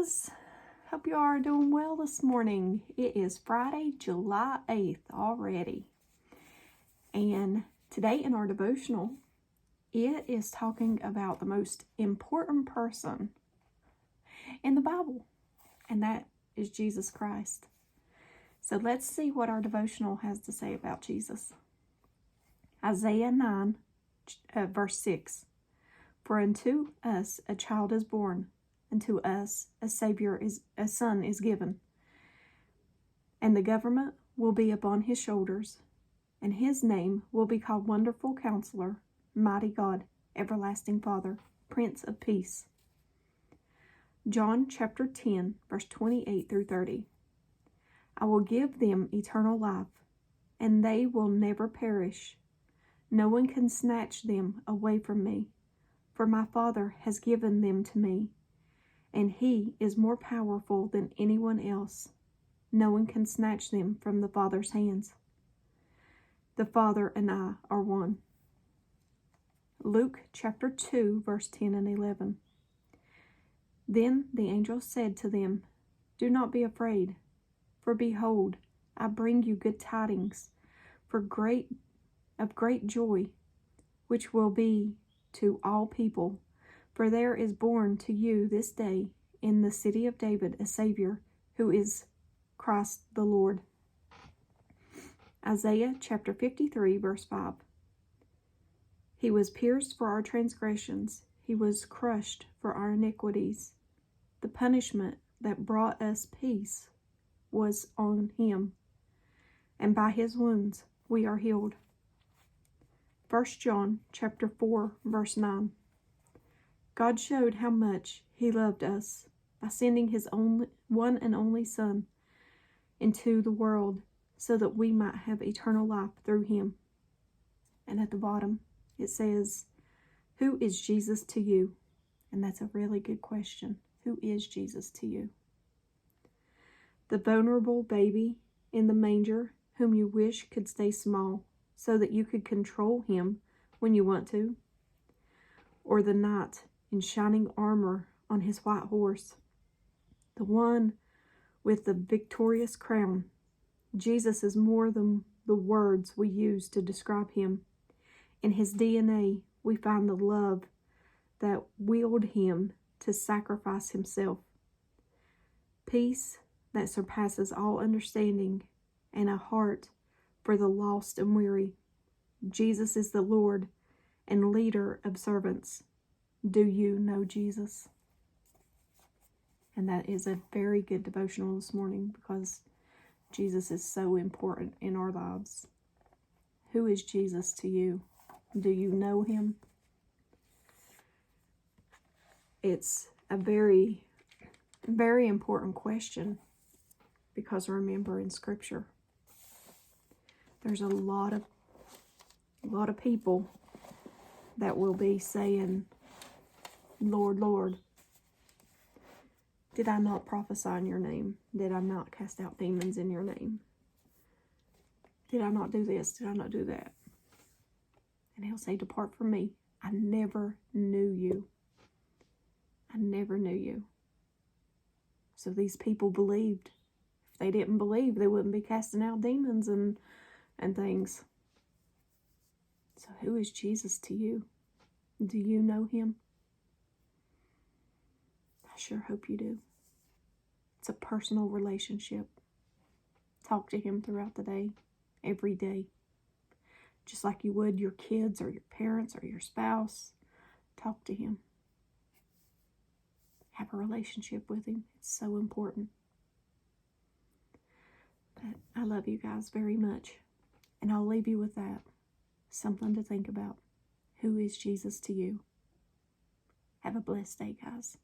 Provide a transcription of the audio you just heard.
guys. Hope you are doing well this morning. It is Friday, July 8th already. And today in our devotional, it is talking about the most important person in the Bible, and that is Jesus Christ. So let's see what our devotional has to say about Jesus. Isaiah 9, verse 6. For unto us a child is born, unto us a son is given, and the government will be upon his shoulders, and his name will be called Wonderful Counselor, Mighty God, Everlasting Father, Prince of Peace. John chapter 10, verse 28 through 30. I will give them eternal life, and they will never perish. No one can snatch them away from me, for my Father has given them to me, and he is more powerful than anyone else. No one can snatch them from the Father's hands. The Father and I are one. Luke chapter 2, verse 10 and 11. Then the angel said to them, Do not be afraid, for behold, I bring you good tidings of great joy, which will be to all people. For there is born to you this day in the city of David a Savior, who is Christ the Lord. Isaiah chapter 53, verse 5. He was pierced for our transgressions, he was crushed for our iniquities. The punishment that brought us peace was on him, and by his wounds we are healed. 1 John chapter 4, verse 9. God showed how much he loved us by sending his one and only Son into the world so that we might have eternal life through him. And at the bottom it says, Who is Jesus to you? And that's a really good question. Who is Jesus to you? The vulnerable baby in the manger whom you wish could stay small so that you could control him when you want to? Or the knight in shining armor on his white horse, the one with the victorious crown? Jesus is more than the words we use to describe him. In his DNA, we find the love that willed him to sacrifice himself, peace that surpasses all understanding, and a heart for the lost and weary. Jesus is the Lord and leader of servants. Do you know Jesus? And that is a very good devotional this morning because Jesus is so important in our lives. Who is Jesus to you? Do you know him? It's a very, very important question because remember, in Scripture, there's a lot of people that will be saying, Lord, Lord, did I not prophesy in your name? Did I not cast out demons in your name? Did I not do this? Did I not do that? And he'll say, Depart from me. I never knew you. I never knew you. So these people believed. If they didn't believe, they wouldn't be casting out demons and things. So who is Jesus to you? Do you know him? I sure hope you do. It's a personal relationship. Talk to him throughout the day, every day. Just like you would your kids or your parents or your spouse. Talk to him. Have a relationship with him. It's so important. But I love you guys very much. And I'll leave you with that. Something to think about. Who is Jesus to you? Have a blessed day, guys.